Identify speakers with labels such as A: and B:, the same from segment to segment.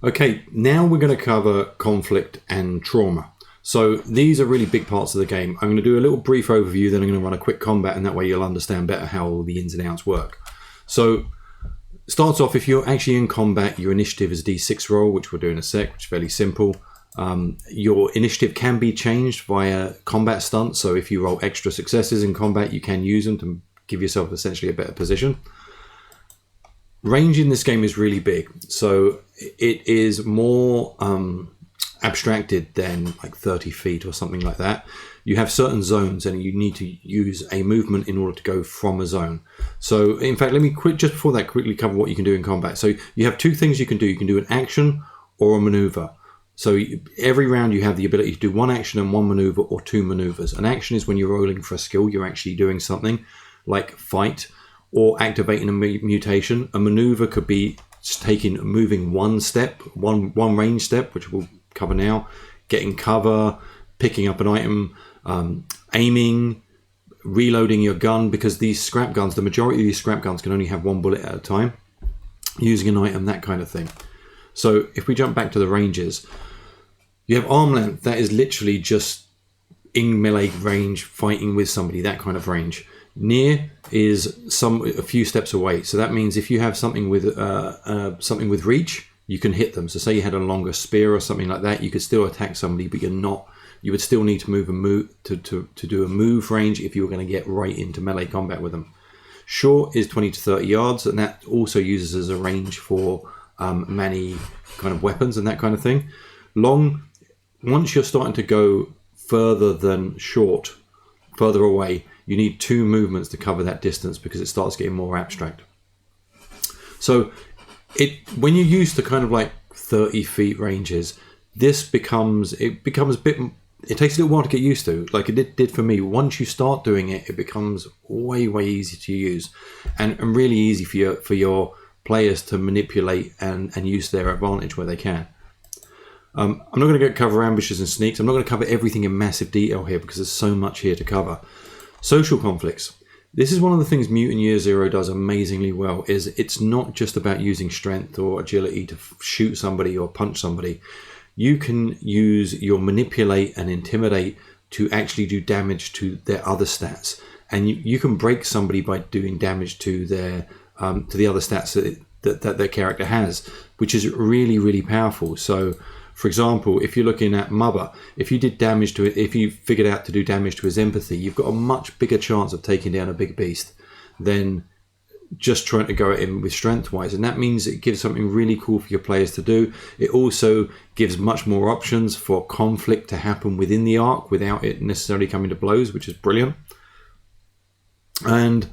A: Okay, now we're going to cover conflict and trauma. So these are really big parts of the game. I'm going to do a little brief overview, then I'm going to run a quick combat, and that way you'll understand better how the ins and outs work. So starts off, if you're actually in combat, your initiative is a D6 roll, which we'll do in a sec, which is fairly simple. Your initiative can be changed via combat stunts, so if you roll extra successes in combat, you can use them to give yourself essentially a better position. Range in this game is really big, so it is more abstracted than like 30 feet or something like that. You have certain zones and you need to use a movement in order to go from a zone. So in fact, let me just before that quickly cover what you can do in combat. So you have two things you can do. You can do an action or a maneuver. So every round you have the ability to do one action and one maneuver or two maneuvers. An action is when you're rolling for a skill, you're actually doing something like fight or activating a mutation. A maneuver could be moving one step, one range step, which we'll cover now, getting cover, picking up an item, aiming, reloading your gun, because these scrap guns, the majority of these scrap guns can only have one bullet at a time, using an item, that kind of thing. So if we jump back to the ranges, you have arm length, that is literally just in melee range, fighting with somebody, that kind of range. Near is a few steps away, so that means if you have something with reach, you can hit them. So say you had a longer spear or something like that, you could still attack somebody, but you would still need to to do a move range if you were going to get right into melee combat with them. Short is 20 to 30 yards, and that also uses as a range for many kind of weapons and that kind of thing. Long, once you're starting to go further than short, further away, you need two movements to cover that distance because it starts getting more abstract. So when you're used to kind of like 30 feet ranges, it becomes a bit, it takes a little while to get used to, like it did for me. Once you start doing it, it becomes way easy to use and really easy for your players to manipulate and use their advantage where they can. I'm not going to cover ambushes and sneaks. I'm not going to cover everything in massive detail here because there's so much here to cover. Social conflicts. This is one of the things Mutant Year Zero does amazingly well, is it's not just about using strength or agility to shoot somebody or punch somebody. You can use your manipulate and intimidate to actually do damage to their other stats. And you can break somebody by doing damage to their to the other stats that their character has, which is really powerful. So for example, if you're looking at Mubba, if you did damage to it, if you figured out to do damage to his empathy, you've got a much bigger chance of taking down a big beast than just trying to go at him with strength wise. And that means it gives something really cool for your players to do. It also gives much more options for conflict to happen within the arc without it necessarily coming to blows, which is brilliant. And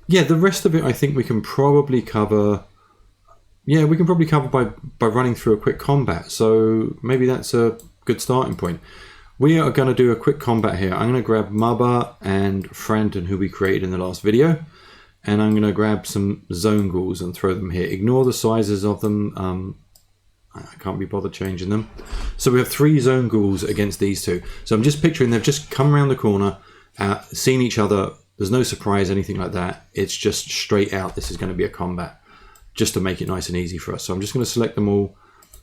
A: yeah, the rest of it I think we can probably cover. Yeah, we can probably cover by running through a quick combat. So maybe that's a good starting point. We are going to do a quick combat here. I'm going to grab Mubba and Franton, who we created in the last video. And I'm going to grab some zone ghouls and throw them here. Ignore the sizes of them. I can't be bothered changing them. So we have 3 zone ghouls against these 2. So I'm just picturing they've just come around the corner, seen each other. There's no surprise, anything like that. It's just straight out. This is going to be a combat, just to make it nice and easy for us. So I'm just going to select them all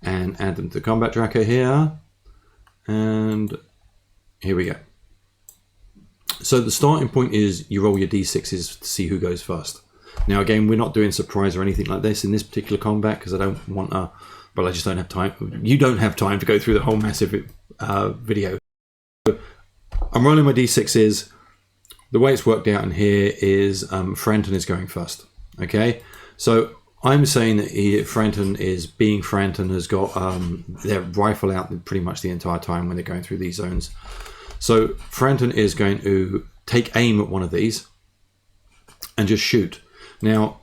A: and add them to the combat tracker here. And here we go. So the starting point is you roll your d6s to see who goes first. Now again, we're not doing surprise or anything like this in this particular combat because I don't want I just don't have time. You don't have time to go through the whole massive video. So I'm rolling my d6s. The way it's worked out in here is Franton is going first. Okay, so I'm saying that Franton is being Franton, has got their rifle out pretty much the entire time when they're going through these zones. So Franton is going to take aim at one of these and just shoot. Now,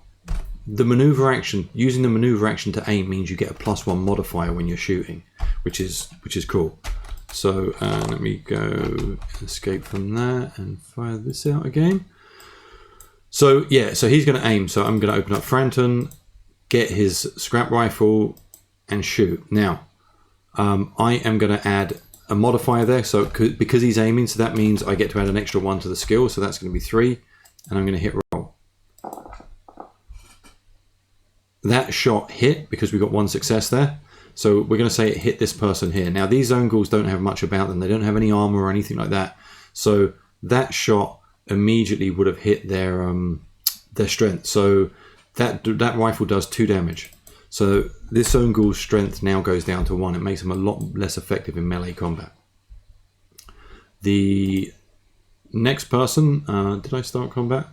A: the maneuver action, using the maneuver action to aim means you get a +1 modifier when you're shooting, which is cool. So let me go escape from that and fire this out again. So yeah, so he's going to aim. So I'm going to open up Franton, get his scrap rifle and shoot. Now, I am going to add a modifier there. So because he's aiming, so that means I get to add an extra 1 to the skill. So that's going to be 3, and I'm going to hit roll. that shot hit because we got one success there. So we're going to say it hit this person here. Now these zone ghouls don't have much about them. They don't have any armor or anything like that. So that shot immediately would have hit their strength. So that rifle does 2 damage. So this zone ghoul's strength now goes down to 1. It makes them a lot less effective in melee combat. The next person, did I start combat?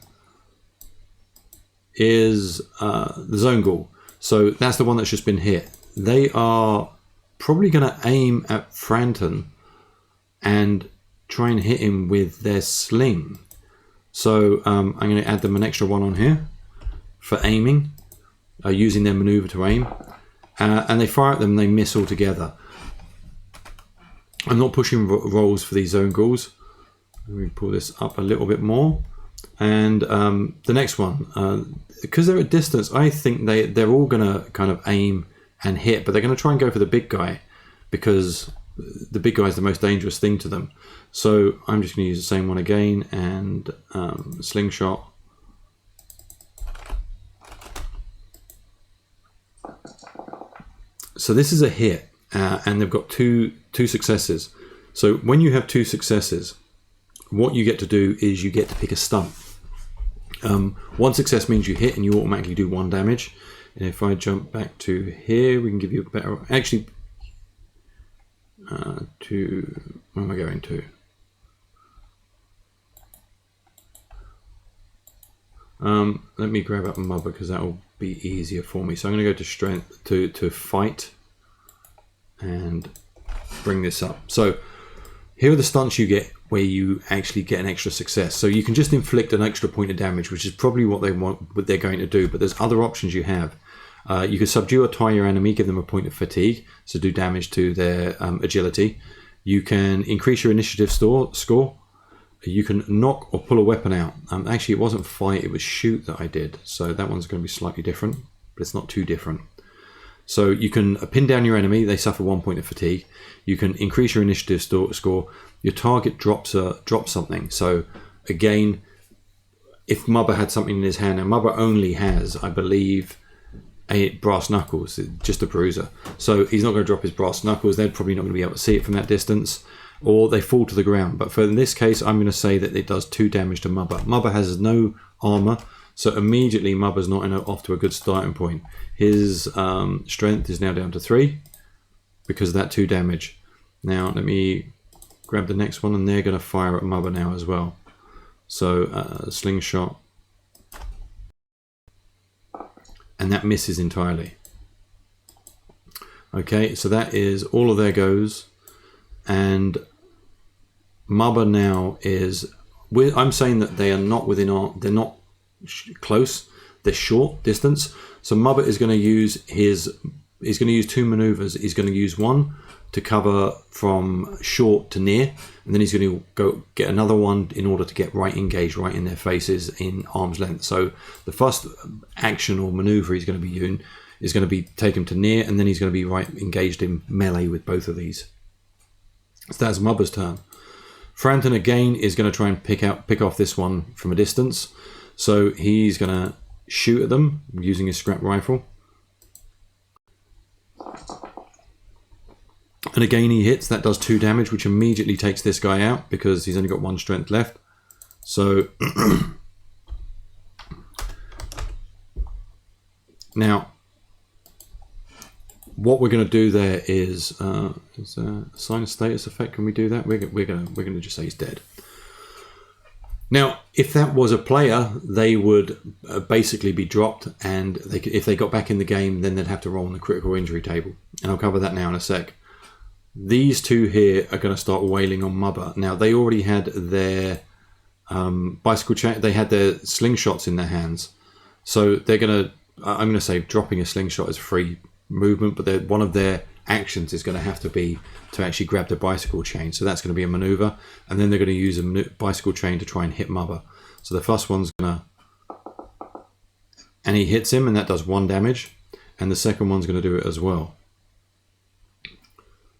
A: Is the zone ghoul. So that's the one that's just been hit. They are probably going to aim at Franton and try and hit him with their sling. So I'm going to add them an extra 1 on here for aiming, using their maneuver to aim. And they fire at them, they miss altogether. I'm not pushing rolls for these zone ghouls. Let me pull this up a little bit more. And the next one, because they're at distance, I think they're all going to kind of aim and hit, but they're going to try and go for the big guy because the big guy is the most dangerous thing to them. So I'm just going to use the same one again and slingshot. So this is a hit, and they've got two successes. So when you have 2 successes, what you get to do is you get to pick a stunt. 1 success means you hit and you automatically do 1 damage. And if I jump back to here, we can give you a better... Actually, where am I going to? Let me grab up Mother because that will be easier for me. So I'm going to go to strength to fight and bring this up. So here are the stunts you get where you actually get an extra success. So you can just inflict an extra point of damage, which is probably what they're going to do. But there's other options you have. You can subdue or tie your enemy, give them a point of fatigue, so do damage to their agility. You can increase your initiative score. You can knock or pull a weapon out. Actually, it wasn't fight, it was shoot that I did. So that one's going to be slightly different, but it's not too different. So you can pin down your enemy, they suffer 1 point of fatigue. You can increase your initiative score. Your target drops something. So again, if Mubba had something in his hand, and Mubba only has, I believe, a brass knuckles, just a bruiser. So he's not going to drop his brass knuckles. They're probably not going to be able to see it from that distance, or they fall to the ground. But for in this case, I'm going to say that it does 2 damage to Mubba. Mubba has no armor, so immediately Mubba's not off to a good starting point. His strength is now down to 3 because of that 2 damage. Now let me grab the next one, and they're going to fire at Mubba now as well. So slingshot. And that misses entirely. Okay, so that is all of their goes. And Mubba now is... I'm saying that they are not within our... They're not close. They're short distance. So Mubba is going to use his... He's going to use 2 maneuvers. He's going to use one to cover from short to near, and then he's going to go get another one in order to get right engaged right in their faces in arm's length. So the first action or maneuver he's going to be doing is going to be take him to near, and then he's going to be right engaged in melee with both of these. So that's Mubba's turn. Franton again is going to try and pick off this one from a distance. So he's going to shoot at them using his scrap rifle. And again he hits, that does 2 damage, which immediately takes this guy out because he's only got 1 strength left. So now what we're going to do there is assign a status effect. Can we do that? We're going to just say he's dead. Now, if that was a player, they would basically be dropped, and if they got back in the game, then they'd have to roll on the critical injury table. And I'll cover that now in a sec. These 2 here are going to start wailing on Mubba. Now, they already had their bicycle chain. They had their slingshots in their hands. So they're going to, I'm going to say dropping a slingshot is free movement, but one of their actions is going to have to be to actually grab the bicycle chain. So that's going to be a maneuver, and then they're going to use a bicycle chain to try and hit Mubba. So the first one's going to, and he hits him, and that does 1 damage, and the second one's going to do it as well.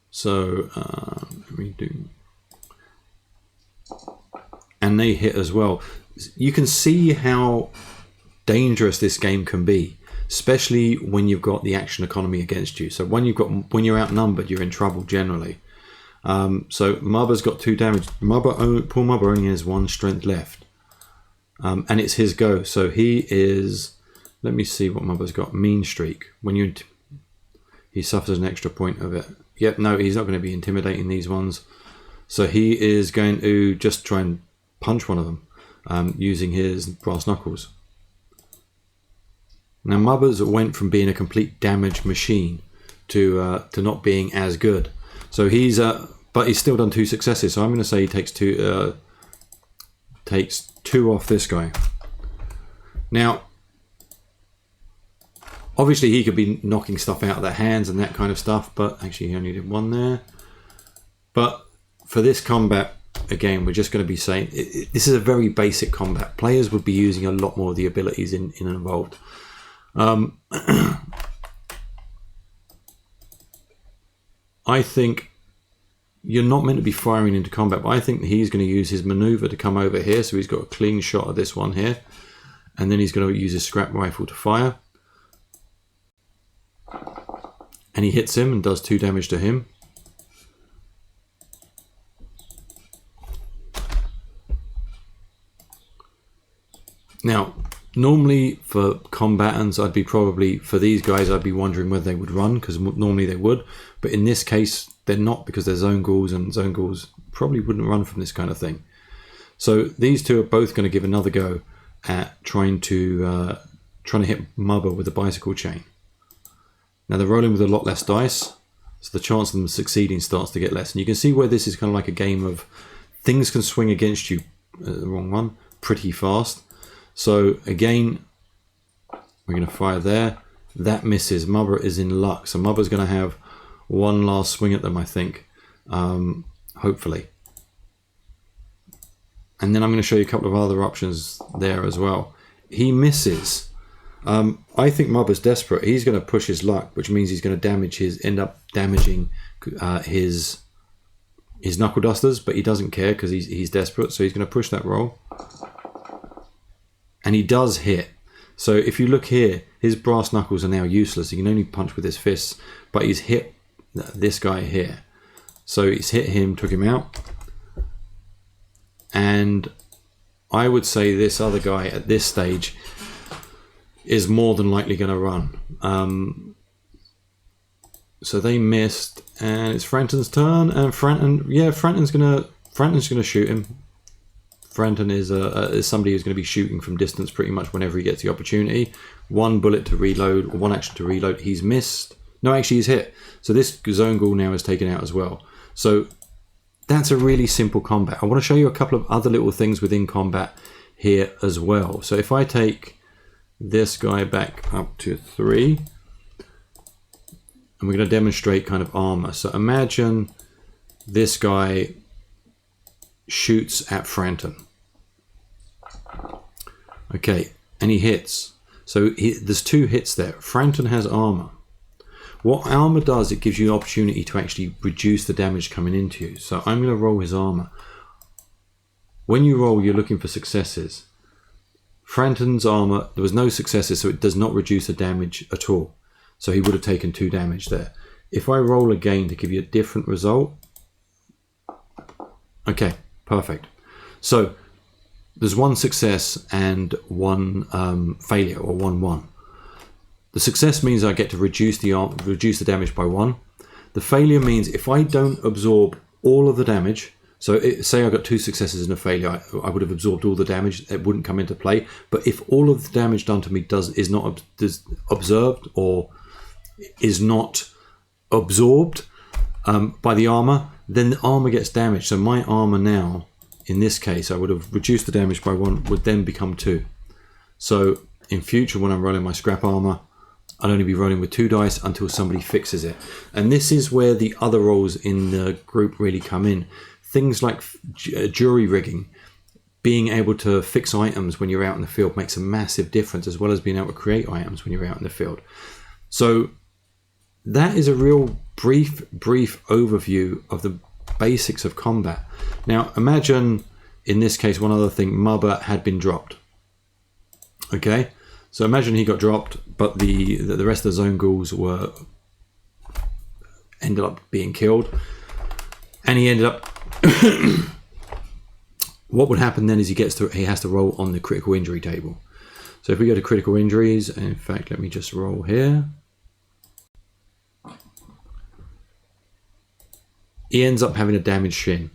A: So let me do, and they hit as well. You can see how dangerous this game can be. especially when you've got the action economy against you. So when you're outnumbered, you're in trouble generally. So Mubba's got 2 damage. Poor Mubba only has 1 strength left, and it's his go. So he is. Let me see what Mubba's got. Mean streak. He suffers an extra point of it. Yep, no, he's not going to be intimidating these ones. So he is going to just try and punch one of them using his brass knuckles. Now Mubba's went from being a complete damage machine to not being as good. So he's but he's still done 2 successes. So I'm going to say he takes 2 off this guy. Now, obviously he could be knocking stuff out of their hands and that kind of stuff, but actually he only did 1 there. But for this combat, again, we're just going to be saying this is a very basic combat. Players would be using a lot more of the abilities involved. I think you're not meant to be firing into combat, but I think he's going to use his maneuver to come over here. So he's got a clean shot of this one here, and then he's going to use his scrap rifle to fire. And he hits him and does 2 damage to him. Now, normally for combatants, for these guys, I'd be wondering whether they would run, because normally they would. But in this case, they're not, because they're zone ghouls, and zone ghouls probably wouldn't run from this kind of thing. So these two are both going to give another go at trying to hit Mubba with a bicycle chain. Now they're rolling with a lot less dice, so the chance of them succeeding starts to get less. And you can see where this is kind of like a game of things can swing against you, the wrong one, pretty fast. So again, we're going to fire there. That misses. Mubba is in luck. So Mubba's going to have 1 last swing at them, I think, hopefully. And then I'm going to show you a couple of other options there as well. He misses. I think Mubba's desperate. He's going to push his luck, which means he's going to end up damaging his knuckle dusters, but he doesn't care because he's desperate. So he's going to push that roll. And he does hit. So if you look here, his brass knuckles are now useless. He can only punch with his fists, but he's hit this guy here. So he's hit him, took him out. And I would say this other guy at this stage is more than likely going to run. So they missed, and it's Franton's turn. And Franton's going to shoot him. Franton is somebody who's going to be shooting from distance pretty much whenever he gets the opportunity. 1 bullet to reload, or 1 action to reload. He's missed. No, actually he's hit. So this zone ghoul now is taken out as well. So that's a really simple combat. I want to show you a couple of other little things within combat here as well. So if I take this guy back up to 3, and we're going to demonstrate kind of armor. So imagine this guy shoots at Franton. Okay, and he hits. So there's 2 hits there. Franton has armor. What armor does, it gives you an opportunity to actually reduce the damage coming into you. So I'm going to roll his armor. When you roll, you're looking for successes. Franton's armor, there was no successes, so it does not reduce the damage at all. So he would have taken 2 damage there. If I roll again to give you a different result. Okay, perfect. So there's 1 success and 1 failure, or 1-1. The success means I get to reduce the damage by 1. The failure means if I don't absorb all of the damage, so say I got 2 successes and a failure, I would have absorbed all the damage. It wouldn't come into play. But if all of the damage done to me is not observed or is not absorbed by the armor, then the armor gets damaged. So my armor now, in this case, I would have reduced the damage by 1, would then become 2. So in future, when I'm rolling my scrap armor, I'll only be rolling with 2 dice until somebody fixes it. And this is where the other roles in the group really come in. Things like jury rigging, being able to fix items when you're out in the field makes a massive difference, as well as being able to create items when you're out in the field. So that is a real brief overview of the basics of combat. Now imagine, in this case, one other thing, Mubba had been dropped. Okay, So imagine he got dropped, but the rest of the zone ghouls ended up being killed, and he ended up. What would happen then is he has to roll on the critical injury table. So if we go to critical injuries, and in fact, let me just roll here. He ends up having a damaged shin.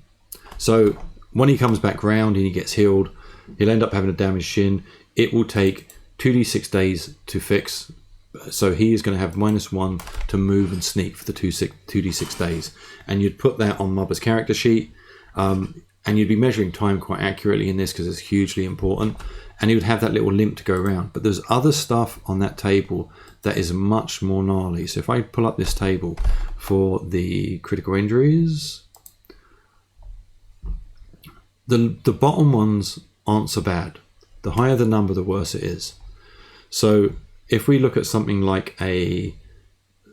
A: So when he comes back round and he gets healed, he'll end up having a damaged shin. It will take 2d6 days to fix. So he is going to have -1 to move and sneak for the 2d6 days. And you'd put that on Mubba's character sheet. And you'd be measuring time quite accurately in this because it's hugely important. And he would have that little limp to go around. But there's other stuff on that table that is much more gnarly. So if I pull up this table for the critical injuries, the bottom ones aren't so bad. The higher the number, the worse it is. So if we look at something like a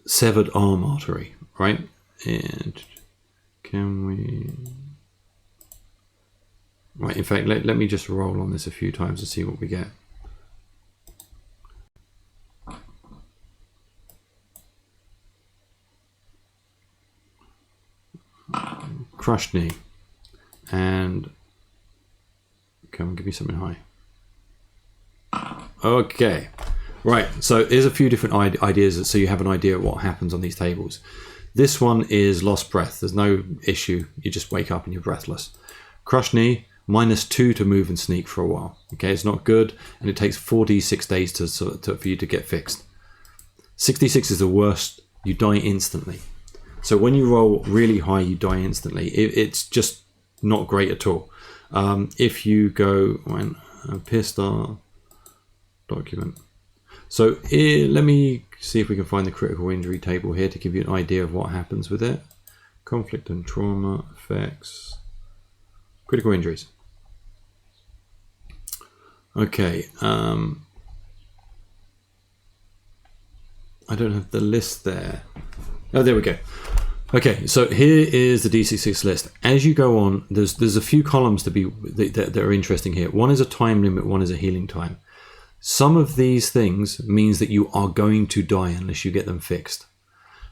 A: severed arm artery, right? And can we... Right, in fact, let me just roll on this a few times to see what we get. Crushed knee. And come on, give me something high. Okay. Right, so here's a few different ideas so you have an idea of what happens on these tables. This one is lost breath. There's no issue. You just wake up and you're breathless. Crushed knee. -2 to move and sneak for a while. Okay, it's not good, and it takes 4d6 days for you to get fixed. 66 is the worst. You die instantly. So when you roll really high, you die instantly. It's just not great at all. If you go when Pistar document. So let me see if we can find the critical injury table here to give you an idea of what happens with it. Conflict and trauma effects. Critical injuries. Okay, I don't have the list there. Oh, there we go. Okay, so here is the D66 list. As you go on, there's a few columns that are interesting here. One is a time limit, one is a healing time. Some of these things means that you are going to die unless you get them fixed.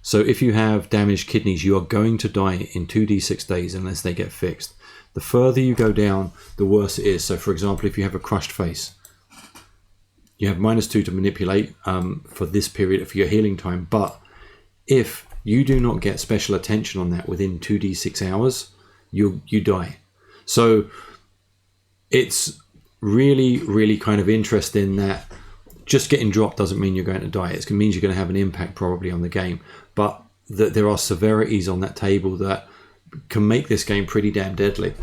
A: So if you have damaged kidneys, you are going to die in 2d6 days unless they get fixed. The further you go down, the worse it is. So for example, if you have a crushed face, you have -2 to manipulate for this period for your healing time. But if you do not get special attention on that within 2d6 hours, you die. So it's really, really kind of interesting that just getting dropped doesn't mean you're going to die. It means you're going to have an impact probably on the game. But that there are severities on that table that can make this game pretty damn deadly.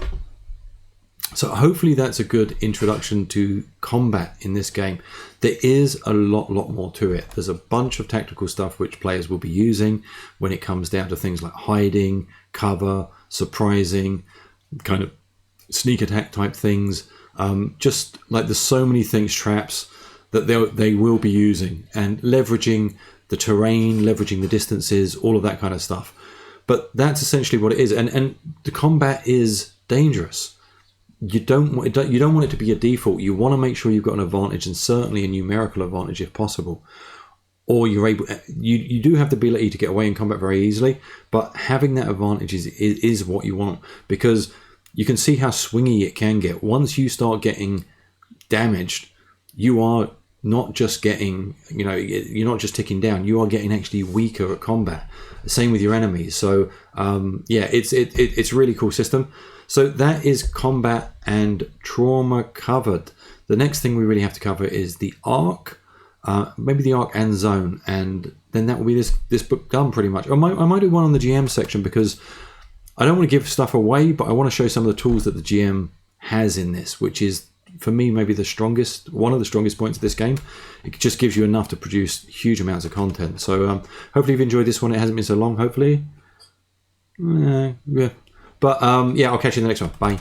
A: So hopefully that's a good introduction to combat in this game. There is a lot more to it. There's a bunch of tactical stuff which players will be using when it comes down to things like hiding, cover, surprising, kind of sneak attack type things. Just like there's so many things, traps, that they will be using, and leveraging the terrain, leveraging the distances, all of that kind of stuff. But that's essentially what it is, and the combat is dangerous. You don't want it to be a default. You want to make sure you've got an advantage, and certainly a numerical advantage if possible. Or you're able, you do have the ability to get away in combat very easily, but having that advantage is what you want, because you can see how swingy it can get. Once you start getting damaged, you are not just getting, you're not just ticking down, you are getting actually weaker at combat. Same with your enemies. So yeah, it's a really cool system. So that is combat and trauma covered. The next thing we really have to cover is the arc, maybe the arc and zone, and then that will be this book done pretty much. I might do one on the GM section, because I don't want to give stuff away, but I want to show some of the tools that the GM has in this, which is, for me, maybe one of the strongest points of this game. It just gives you enough to produce huge amounts of content. So hopefully you've enjoyed this one. It hasn't been so long, hopefully. Yeah. But yeah, I'll catch you in the next one. Bye.